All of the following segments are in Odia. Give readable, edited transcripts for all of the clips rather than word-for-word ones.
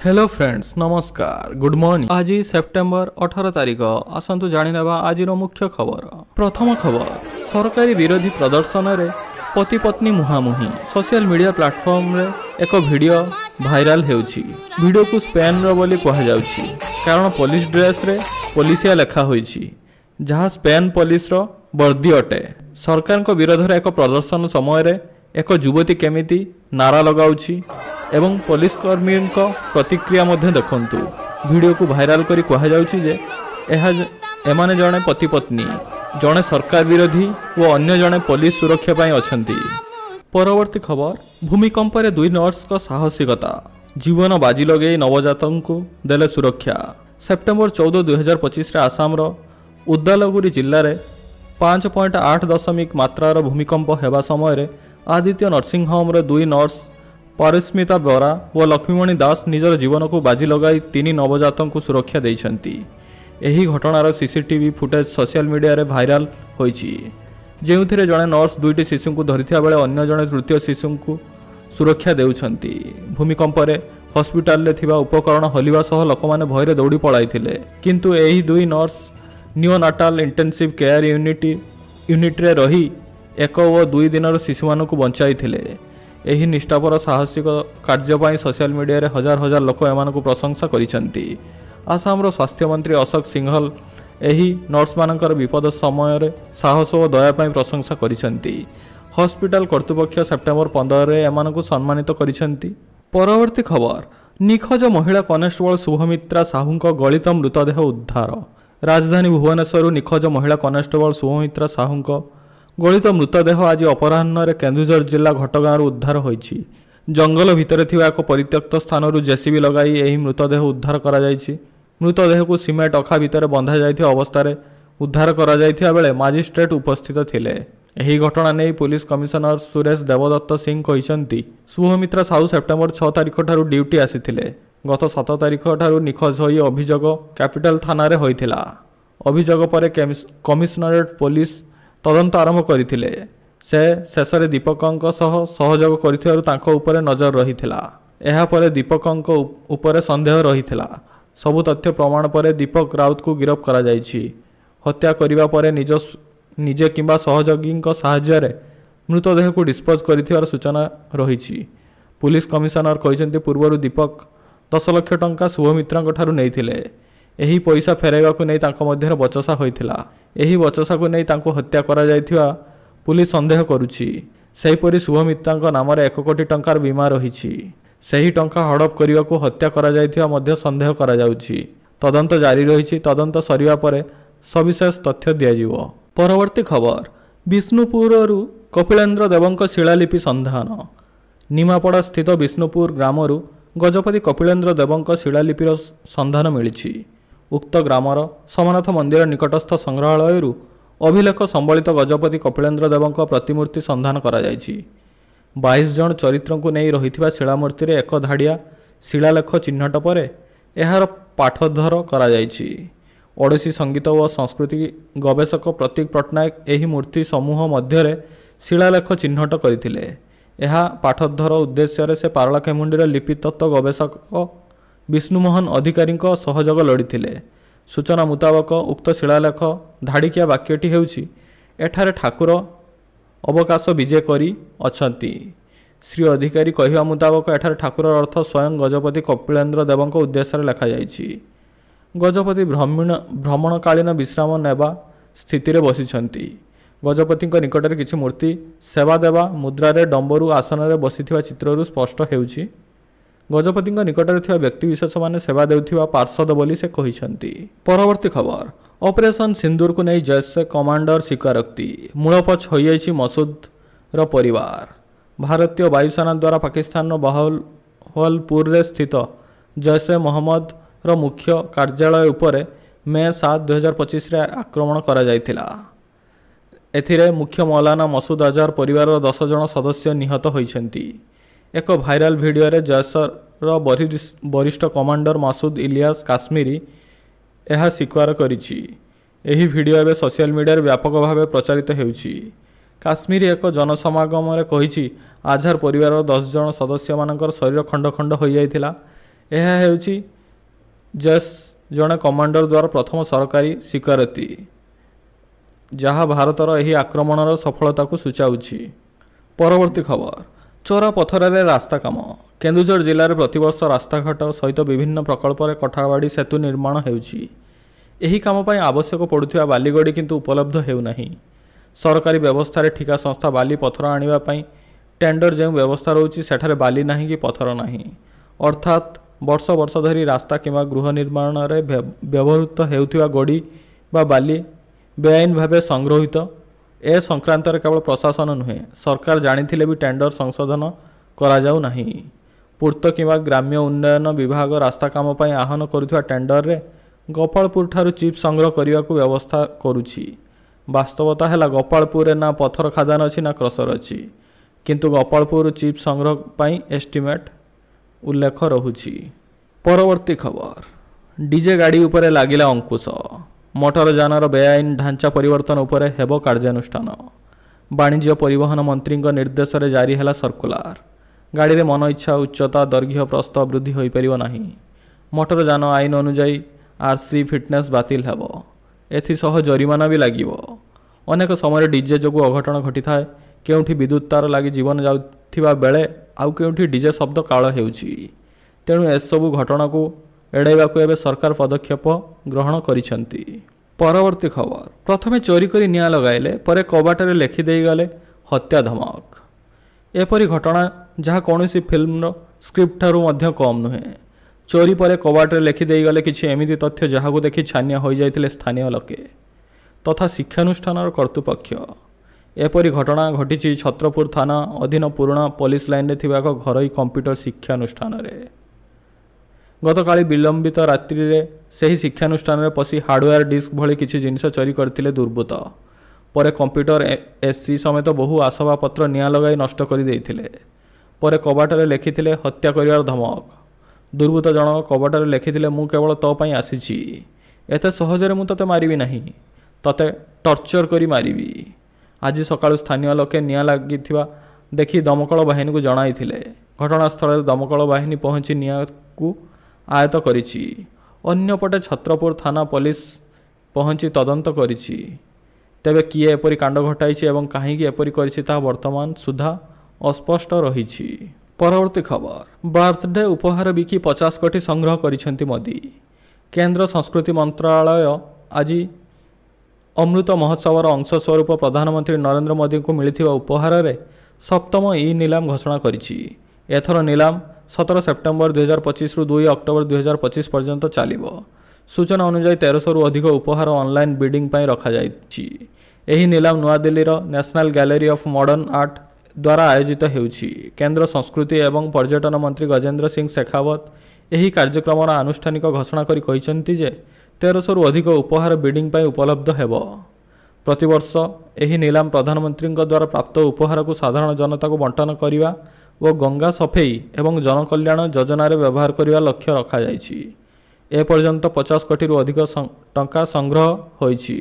हेलो फ्रेंड्स नमस्कार गुड मॉर्निंग। आज सेप्टेम्बर 18 तारिख आसतु जाणीनेबा आज मुख्य खबर। प्रथम खबर, सरकारी विरोधी प्रदर्शन में पति पत्नी मुहांमुही सोशल मीडिया प्लेटफॉर्म रे एक वीडियो भाइराल हेउछि। वीडियो को स्पेन रो बोली कहा जाउछि कारण पुलिस ड्रेस रे पुलिसिया लेखा होइछि जहाँ स्पेन पुलिस रो वर्दी अटे। सरकार को विरोध रे एक प्रदर्शन समय रे एक युवती केमिति नारा लगाउछि एवं पुलिस कर्मी प्रतिक्रिया मध्य देखंतु। वीडियो को भाइराल करी कहा जाउछि जे एमाने जणे पति पत्नी जणे सरकार विरोधी व अन्य जणे पुलिस सुरक्षा पाई अछंती। परवर्ती खबर, भूमिकंप रे दुई नर्स का साहसिकता जीवन बाजी लगे नवजातक को देले सुरक्षा। सेप्टेम्बर 14, 2025 आसाम रो उदालगुरी जिल्ला रे 5.8 मात्रार भूमिकंप हेबा समय रे आदित्य नर्सिंग होम रे दुई नर्स परिस्मिता बेरा व लक्ष्मीमणि दास निजर जीवन को बाजी लगाई 3 नवजातक को सुरक्षा देइछंती। एही घटनार सीसीटीवी फुटेज सोशल मीडिया रे भाइराल होईछि जेउथिरे जणे नर्स दुईटी शिशु को धरिथिया बेले अन्य जणे तृतीय शिशु को सुरक्षा देउछंती। भूमिकंप रे हॉस्पिटल रे थिबा उपकरण हलिबा सह लोकमाने भयरे दौड़ी पळाइथिले किंतु एही दुई नर्स नियोनाटाल इंटेंसिव केयर यूनिट रे रही 1 व 2 दिनर शिशु मानकु बंचाइथिले। एही निष्ठापर साहसिक कार्य पाई सोशल मीडिया रे हजार हजार लोक एमानकु प्रशंसा करिसेंती। आसाम रो स्वास्थ्य मंत्री अशोक सिंघल एही नर्स मानकर विपद समय रे साहस व दया पाई प्रशंसा करिसेंती। हॉस्पिटल कर्तृपक्ष सेप्टेम्बर 15 रे एमानकु सम्मानित करिसेंती। परवर्ती खबर, निखोज महिला कनेस्टेबल शुभमित्रा साहूंको गलित मृतदेह उद्धार। राजधानी भुवनेश्वर निखोज महिला कनेस्टेबल शुभमित्रा साहूंको गलित मृतदेह आज अपराह्न केन्दुझर जिला घटगाँव उद्धार होईछि। जंगल भितर थिबा एक परित्यक्त स्थान जेसीबी लगाई एही मृतदेह उद्धार करा जायछि। मृतदेह को सीमेंट अखा भितर बंधा जायथिबा अवस्था उद्धार करा जायथिबा बेले मजिस्ट्रेट उपस्थित थिले। एही घटना नै पुलिस कमिशनर सुरेश देवदत्त सिंह कहिसंती शुभमित्रा साहू सेप्टेम्बर 6 तारिख ठारू ड्यूटी आसिथिले। गत 7 तारिख ठारू निखोज होई अभियोग कैपिटल थाना रे होइथिला। अभियोग परे कमिशनरेट पुलिस तदंत आरंभ करथिले। से शेषरे दीपकंक सह सहयोग करथिबारु तांको उपरे नजर रहिथिला। एहा परे दीपकंक उपरे संदेह रहिथिला। सबु तथ्य प्रमाण परे दीपक राउत को गिरफ्त करा जायछि। हत्या करिबा परे निजे किंबा सहयोगींक सहाय्य रे मृतदेह को डिस्पोज करथिबार सूचना रहिछि। पुलिस कमिशनर कहिसंती पूर्वरु दीपक 10 लाख टंका शुभमित्रांक ठारू नेइथिले। एही पैसा फेराइबाकू नै तांको मध्यरे बचसा होइथिला। एही बचसा को नै तांको हत्या करा जायथिबा पुलिस संदेह करुछि। सेहीपरि शुभमित्रांक नाम रे 1 कोटी टंकार बीमा रहिछि। सेही टंका हड़प करिबाकू हत्या करा जायथिबा मध्य संदेह करा जाउछि। तदंत जारी रहिछि। तदंत सरिबा परे सविशेष तथ्य दिया जिवो। परवर्ती खबर, विष्णुपुररु कपिलेन्द्र देवंक शिलालिपि संधान। निमापड़ा स्थित विष्णुपुर ग्रामरु गजपति कपिलेन्द्र देवंक शिलालिपिर संधान मिलिछि। उक्त ग्रामर सोमनाथ मंदिर निकटस्थ संग्रहालय अभिलेख संबलित गजपति कपिलेन्द्र देवंक प्रतिमूर्ति संधान करा जायछि। 22 जन चरित्र को नहीं रही शिलामूर्ति रे एक धाड़िया शिलालेख चिह्नट पर एहार पाठोद्धार करा जायछि। ओडिसी संगीत व संस्कृति गवेषक प्रतीक पट्टनायक एही मूर्ति समूह मध्य शिलालेख चिह्नट करथिले। एहा पाठोद्धार उद्देश्य से पारलाखेमुंडी लिपि तत्व गवेषक विष्णुमोहन अधिकारी सहयोग लोड़ीथिले। सूचना मुताबक उक्त शिलालेख धाड़िकिया वाक्यटी हेउछि एठारे ठाकुर अवकाश विजय करी अछंती। श्री अधिकारी कहिबा मुताबक एठारे ठाकुर अर्थ स्वयं गजपति कपिलेन्द्र देवंक उद्देश्य लेखा जायछि। गजपति भ्रमणकालीन विश्राम नेबा स्थिति रे बसिछंती। गजपति निकट में किसी मूर्ति सेवा देवा मुद्रारे डंबरू आसन में बसिथिबा चित्ररू स्पष्ट हेउछि। गजपति निकट में थिबा व्यक्ति विशेष माने सेवा देउथिबा पार्षद बोली से कहिसंती। परवर्ती खबर, ऑपरेशन सिंदूर को नहीं जैश कमांडर स्वीकारोक्ति। मूलपछ होइछि मसूद रो परिवार। भारतीय वायुसेना द्वारा पाकिस्तान बहावलपुर स्थित जैश मोहम्मद रो मुख्य कार्यालय उपरे मे 7, 2025 रे आक्रमण करा जायथिला। एथिरे मुख्य मौलाना मसूद अजहर परिवार 10 जन सदस्य निहत होइछंती। एक भाइराल वीडियो रे जैशर वरिष्ठ कमांडर मसूद इलियास काश्मीरी यह स्वीकार करिछि। एही वीडियो एवं सोशल मीडिया व्यापक भाव प्रचारित हेउछि। काश्मीरी एक जनसमागम रे कहिछि अजहर परिवार 10 जन सदस्य मानकर शरीर खंड खंड हो जाइथिला। ଏହା ହେଉଛି ଜୈଶ ଜଣେ କମାଣ୍ଡର ଦ୍ୱାରା ପ୍ରଥମ ସରକାରୀ ସ୍ୱୀକାରୋକ୍ତି, ଯାହା ଭାରତର ଏହି ଆକ୍ରମଣର ସଫଳତାକୁ ସୂଚାଉଛି। ପରବର୍ତ୍ତୀ ଖବର, ଚୋରା ପଥରରେ ରାସ୍ତା କାମ। କେନ୍ଦୁଝର ଜିଲ୍ଲାରେ ପ୍ରତିବର୍ଷ ରାସ୍ତାଘାଟ ସହିତ ବିଭିନ୍ନ ପ୍ରକଳ୍ପରେ କଠାବାଡ଼ି ସେତୁ ନିର୍ମାଣ ହେଉଛି। ଏହି କାମ ପାଇଁ ଆବଶ୍ୟକ ପଡ଼ୁଥିବା ବାଲିଗଡ଼ି କିନ୍ତୁ ଉପଲବ୍ଧ ହେଉନାହିଁ। ସରକାରୀ ବ୍ୟବସ୍ଥାରେ ଠିକା ସଂସ୍ଥା ବାଲି ପଥର ଆଣିବା ପାଇଁ ଟେଣ୍ଡର ଯେଉଁ ବ୍ୟବସ୍ଥା ରହୁଛି ସେଠାରେ ବାଲି ନାହିଁ କି ପଥର ନାହିଁ, ଅର୍ଥାତ୍ ବର୍ଷ ବର୍ଷ ଧରି ରାସ୍ତା କିମ୍ବା ଗୃହ ନିର୍ମାଣରେ ବ୍ୟବହୃତ ହେଉଥିବା ଗୋଡ଼ି ବା ବାଲି ବେଆଇନ ଭାବେ ସଂଗୃହୀତ। ଏ ସଂକ୍ରାନ୍ତରେ କେବଳ ପ୍ରଶାସନ ନୁହେଁ, ସରକାର ଜାଣିଥିଲେ ବି ଟେଣ୍ଡର ସଂଶୋଧନ କରାଯାଉ ନାହିଁ। ପୂର୍ତ୍ତ କିମ୍ବା ଗ୍ରାମ୍ୟ ଉନ୍ନୟନ ବିଭାଗ ରାସ୍ତା କାମ ପାଇଁ ଆହ୍ୱାନ କରୁଥିବା ଟେଣ୍ଡରରେ ଗୋପାଳପୁରଠାରୁ ଚିପ୍ ସଂଗ୍ରହ କରିବାକୁ ବ୍ୟବସ୍ଥା କରୁଛି। ବାସ୍ତବତା ହେଲା ଗୋପାଳପୁରରେ ନା ପଥର ଖାଦାନ ଅଛି ନା କ୍ରସର ଅଛି, କିନ୍ତୁ ଗୋପାଳପୁର ଚିପ୍ ସଂଗ୍ରହ ପାଇଁ ଏଷ୍ଟିମେଟ୍ ଉଲ୍ଲେଖ ରହୁଛି। ପରବର୍ତ୍ତୀ ଖବର, ଡିଜେ ଗାଡ଼ି ଉପରେ ଲାଗିଲା ଅଙ୍କୁଶ। ମୋଟର ଯାନର ବେଆଇନ ଢାଞ୍ଚା ପରିବର୍ତ୍ତନ ଉପରେ ହେବ କାର୍ଯ୍ୟାନୁଷ୍ଠାନ। ବାଣିଜ୍ୟ ପରିବହନ ମନ୍ତ୍ରୀଙ୍କ ନିର୍ଦ୍ଦେଶରେ ଜାରି ହେଲା ସର୍କୁଲାର। ଗାଡ଼ିରେ ମନ ଇଚ୍ଛା ଉଚ୍ଚତା ଦୈର୍ଘ୍ୟ ପ୍ରସ୍ଥ ବୃଦ୍ଧି ହୋଇପାରିବ ନାହିଁ। ମୋଟର ଯାନ ଆଇନ ଅନୁଯାୟୀ ଆର୍ସି ଫିଟନେସ୍ ବାତିଲ ହେବ। ଏଥିସହ ଜରିମାନା ବି ଲାଗିବ। ଅନେକ ସମୟରେ ଡିଜେ ଯୋଗୁଁ ଅଘଟଣ ଘଟିଥାଏ। କେଉଁଠି ବିଦ୍ୟୁତ୍ ତାର ଲାଗି ଜୀବନ ଯାଉଥିବା ବେଳେ ଆଉ କେଉଁଠି ଡିଜେ ଶବ୍ଦ କାଳ ହେଉଛି। ତେଣୁ ଏସବୁ ଘଟଣାକୁ ଏଡ଼ାଇବାକୁ ଏବେ ସରକାର ପଦକ୍ଷେପ ଗ୍ରହଣ କରିଛନ୍ତି। ପରବର୍ତ୍ତୀ ଖବର, ପ୍ରଥମେ ଚୋରି କରି ନିଆଁ ଲଗାଇଲେ, ପରେ କବାଟରେ ଲେଖିଦେଇଗଲେ ହତ୍ୟା ଧମକ। ଏପରି ଘଟଣା ଯାହା କୌଣସି ଫିଲ୍ମର ସ୍କ୍ରିପ୍ଟ ଠାରୁ ମଧ୍ୟ କମ୍ ନୁହେଁ। ଚୋରି ପରେ କବାଟରେ ଲେଖିଦେଇଗଲେ କିଛି ଏମିତି ତଥ୍ୟ ଯାହାକୁ ଦେଖି ଛାନିଆ ହୋଇଯାଇଥିଲେ ସ୍ଥାନୀୟ ଲୋକେ ତଥା ଶିକ୍ଷାନୁଷ୍ଠାନର କର୍ତ୍ତୃପକ୍ଷ। ଏପରି ଘଟଣା ଘଟିଛି ଛତ୍ରପୁର ଥାନା ଅଧୀନ ପୁରୁଣା ପୋଲିସ ଲାଇନରେ ଥିବା ଏକ ଘରୋଇ କମ୍ପ୍ୟୁଟର ଶିକ୍ଷାନୁଷ୍ଠାନରେ। ଗତକାଲି ବିଳମ୍ବିତ ରାତ୍ରିରେ ସେହି ଶିକ୍ଷାନୁଷ୍ଠାନରେ ପଶି ହାର୍ଡୱେୟାର ଡିସ୍କ ଭଳି କିଛି ଜିନିଷ ଚୋରି କରିଥିଲେ ଦୁର୍ବୃତ୍ତ। ପରେ କମ୍ପ୍ୟୁଟର ଏସି ସମେତ ବହୁ ଆସବାବପତ୍ର ନିଆଁ ଲଗାଇ ନଷ୍ଟ କରିଦେଇଥିଲେ। ପରେ କବାଟରେ ଲେଖିଥିଲେ ହତ୍ୟା କରିବାର ଧମକ। ଦୁର୍ବୃତ୍ତ ଜଣକ କବାଟରେ ଲେଖିଥିଲେ, ମୁଁ କେବଳ ତୋ ପାଇଁ ଆସିଛି, ଏତେ ସହଜରେ ମୁଁ ତୋତେ ମାରିବି ନାହିଁ, ତୋତେ ଟର୍ଚର କରି ମାରିବି। ଆଜି ସକାଳୁ ସ୍ଥାନୀୟ ଲୋକେ ନିଆଁ ଲାଗିଥିବା ଦେଖି ଦମକଳ ବାହିନୀକୁ ଜଣାଇଥିଲେ। ଘଟଣାସ୍ଥଳରେ ଦମକଳ ବାହିନୀ ପହଞ୍ଚି ନିଆଁକୁ ଆୟତ୍ତ କରିଛି। ଅନ୍ୟପଟେ ଛତ୍ରପୁର ଥାନା ପୋଲିସ ପହଞ୍ଚି ତଦନ୍ତ କରିଛି। ତେବେ କିଏ ଏପରି କାଣ୍ଡ ଘଟାଇଛି ଏବଂ କାହିଁକି ଏପରି କରିଛି ତାହା ବର୍ତ୍ତମାନ ସୁଦ୍ଧା ଅସ୍ପଷ୍ଟ ରହିଛି। ପରବର୍ତ୍ତୀ ଖବର, ବାର୍ଥଡେ ଉପହାର ବିକି 50 କୋଟି ସଂଗ୍ରହ କରିଛନ୍ତି ମୋଦି। କେନ୍ଦ୍ର ସଂସ୍କୃତି ମନ୍ତ୍ରାଳୟ ଆଜି ଅମୃତ ମହୋତ୍ସବର ଅଂଶ ସ୍ୱରୂପ ପ୍ରଧାନମନ୍ତ୍ରୀ ନରେନ୍ଦ୍ର ମୋଦିଙ୍କୁ ମିଳିଥିବା ଉପହାରରେ ସପ୍ତମ ଇ ନିଲାମ ଘୋଷଣା କରିଛି। ଏଥର ନିଲାମ 17 ସେପ୍ଟେମ୍ବର 2025ରୁ 2 ଅକ୍ଟୋବର 2025 ପର୍ଯ୍ୟନ୍ତ ଚାଲିବ। ସୂଚନା ଅନୁଯାୟୀ 1300ରୁ ଅଧିକ ଉପହାର ଅନଲାଇନ୍ ବିଡିଂ ପାଇଁ ରଖାଯାଇଛି। ଏହି ନିଲାମ ନୂଆଦିଲ୍ଲୀର national gallery of modern art ଦ୍ୱାରା ଆୟୋଜିତ ହେଉଛି। କେନ୍ଦ୍ର ସଂସ୍କୃତି ଏବଂ ପର୍ଯ୍ୟଟନ ମନ୍ତ୍ରୀ ଗଜେନ୍ଦ୍ର ସିଂ ଶେଖାୱତ ଏହି କାର୍ଯ୍ୟକ୍ରମର ଆନୁଷ୍ଠାନିକ ଘୋଷଣା କରି କହିଛନ୍ତି ଯେ 1300ରୁ ଅଧିକ ଉପହାର ବିଡିଂ ପାଇଁ ଉପଲବ୍ଧ ହେବ। ପ୍ରତିବର୍ଷ ଏହି ନିଲାମ ପ୍ରଧାନମନ୍ତ୍ରୀଙ୍କ ଦ୍ୱାରା ପ୍ରାପ୍ତ ଉପହାରକୁ ସାଧାରଣ ଜନତାକୁ ବଣ୍ଟନ କରିବା ଓ ଗଙ୍ଗା ସଫେଇ ଏବଂ ଜନକଲ୍ୟାଣ ଯୋଜନାରେ ବ୍ୟବହାର କରିବା ଲକ୍ଷ୍ୟ ରଖାଯାଇଛି। ଏପର୍ଯ୍ୟନ୍ତ 50 କୋଟିରୁ ଅଧିକ ଟଙ୍କା ସଂଗ୍ରହ ହୋଇଛି।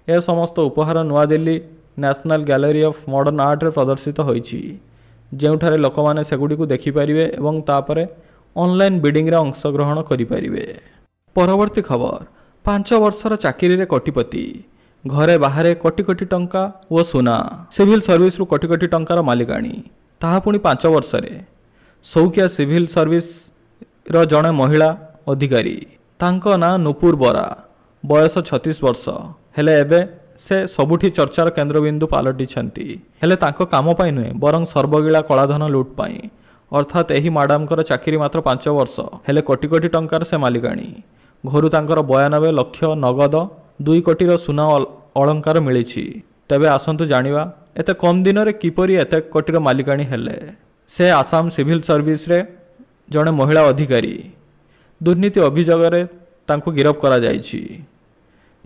ଏ ସମସ୍ତ ଉପହାର ନୂଆଦିଲ୍ଲୀ ନ୍ୟାସନାଲ ଗ୍ୟାଲେରୀ ଅଫ୍ ମଡର୍ଣ୍ଣ ଆର୍ଟରେ ପ୍ରଦର୍ଶିତ ହୋଇଛି, ଯେଉଁଠାରେ ଲୋକମାନେ ସେଗୁଡ଼ିକୁ ଦେଖିପାରିବେ ଏବଂ ତାପରେ ଅନଲାଇନ୍ ବିଡିଂରେ ଅଂଶଗ୍ରହଣ କରିପାରିବେ। ପରବର୍ତ୍ତୀ ଖବର, 5 ବର୍ଷର ଚାକିରିରେ କୋଟିପତି, ଘରେ ବାହାରେ କୋଟି କୋଟି ଟଙ୍କା ଓ ସୁନା। ସିଭିଲ ସର୍ଭିସରୁ କୋଟି କୋଟି ଟଙ୍କାର ମାଲିକାଣୀ, ତାହା ପୁଣି 5 ବର୍ଷରେ। ସୌକିଆ ସିଭିଲ ସର୍ଭିସର ଜଣେ ମହିଳା ଅଧିକାରୀ, ତାଙ୍କ ନାଁ ନୂପୁର ବରା, ବୟସ 36 ବର୍ଷ। ହେଲେ ଏବେ ସେ ସବୁଠି ଚର୍ଚ୍ଚାର କେନ୍ଦ୍ରବିନ୍ଦୁ ପାଲଟିଛନ୍ତି। ହେଲେ ତାଙ୍କ କାମ ପାଇଁ ନୁହେଁ, ବରଂ ସର୍ବଗିଳା କଳାଧନ ଲୁଟ୍ ପାଇଁ। ଅର୍ଥାତ୍ ଏହି ମାଡ଼ାମଙ୍କର ଚାକିରି ମାତ୍ର 5 ବର୍ଷ, ହେଲେ କୋଟି କୋଟି ଟଙ୍କାର ସେ ମାଲିକାଣୀ। ଘରୁ ତାଙ୍କର 92 ଲକ୍ଷ ନଗଦ, 2 କୋଟିର ସୁନା ଅଳଙ୍କାର ମିଳିଛି। ତେବେ ଆସନ୍ତୁ ଜାଣିବା ଏତେ କମ୍ ଦିନରେ କିପରି ଏତେ କୋଟିର ମାଲିକାଣୀ ହେଲେ। ସେ ଆସାମ ସିଭିଲ ସର୍ଭିସରେ ଜଣେ ମହିଳା ଅଧିକାରୀ। ଦୁର୍ନୀତି ଅଭିଯୋଗରେ ତାଙ୍କୁ ଗିରଫ କରାଯାଇଛି।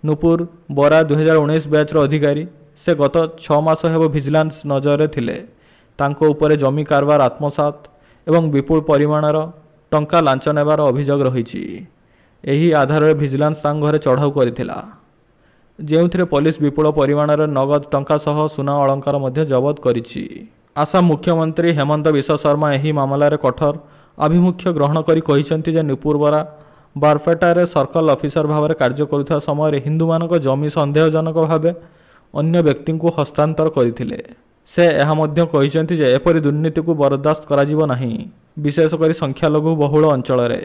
ନୂପୁର ବରା 2019 ବ୍ୟାଚ୍ର ଅଧିକାରୀ। ସେ ଗତ 6 ମାସ ହେବ ଭିଜିଲାନ୍ସ ନଜରରେ ଥିଲେ। ତାଙ୍କ ଉପରେ ଜମି କାରବାର ଆତ୍ମସାତ ଏବଂ ବିପୁଳ ପରିମାଣର ଟଙ୍କା ଲାଞ୍ଚ ନେବାର ଅଭିଯୋଗ ରହିଛି। ଏହି ଆଧାରରେ ଭିଜିଲାନ୍ସ ତାଙ୍କ ଘରେ ଚଢ଼ାଉ କରିଥିଲା, ଯେଉଁଥିରେ ପୋଲିସ ବିପୁଳ ପରିମାଣର ନଗଦ ଟଙ୍କା ସହ ସୁନା ଅଳଙ୍କାର ମଧ୍ୟ ଜବତ କରିଛି। ଆସାମ ମୁଖ୍ୟମନ୍ତ୍ରୀ ହେମନ୍ତ ବିଶ୍ବ ଶର୍ମା ଏହି ମାମଲାରେ କଠୋର ଆଭିମୁଖ୍ୟ ଗ୍ରହଣ କରି କହିଛନ୍ତି ଯେ ନୂପୁର ବରା ବାରପେଟାରେ ସର୍କଲ ଅଫିସର ଭାବରେ କାର୍ଯ୍ୟ କରୁଥିବା ସମୟରେ ହିନ୍ଦୁମାନଙ୍କ ଜମି ସନ୍ଦେହଜନକ ଭାବେ ଅନ୍ୟ ବ୍ୟକ୍ତିଙ୍କୁ ହସ୍ତାନ୍ତର କରିଥିଲେ। ସେ ଏହା ମଧ୍ୟ କହିଛନ୍ତି ଯେ ଏପରି ଦୁର୍ନୀତିକୁ ବରଦାସ୍ତ କରାଯିବ ନାହିଁ, ବିଶେଷ କରି ସଂଖ୍ୟାଲଘୁ ବହୁଳ ଅଞ୍ଚଳରେ।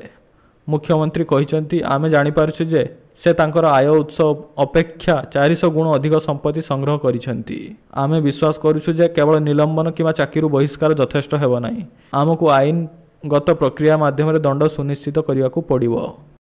ମୁଖ୍ୟମନ୍ତ୍ରୀ କହିଛନ୍ତି, ଆମେ ଜାଣିପାରୁଛୁ ଯେ ସେ ତାଙ୍କର ଆୟ ଉତ୍ସ ଅପେକ୍ଷା 400 ଗୁଣ ଅଧିକ ସମ୍ପତ୍ତି ସଂଗ୍ରହ କରିଛନ୍ତି। ଆମେ ବିଶ୍ୱାସ କରୁଛୁ ଯେ କେବଳ ନିଲମ୍ବନ କିମ୍ବା ଚାକିରିରୁ ବହିଷ୍କାର ଯଥେଷ୍ଟ ହେବ ନାହିଁ। ଆମକୁ ଆଇନଗତ ପ୍ରକ୍ରିୟା ମାଧ୍ୟମରେ ଦଣ୍ଡ ସୁନିଶ୍ଚିତ କରିବାକୁ ପଡ଼ିବ।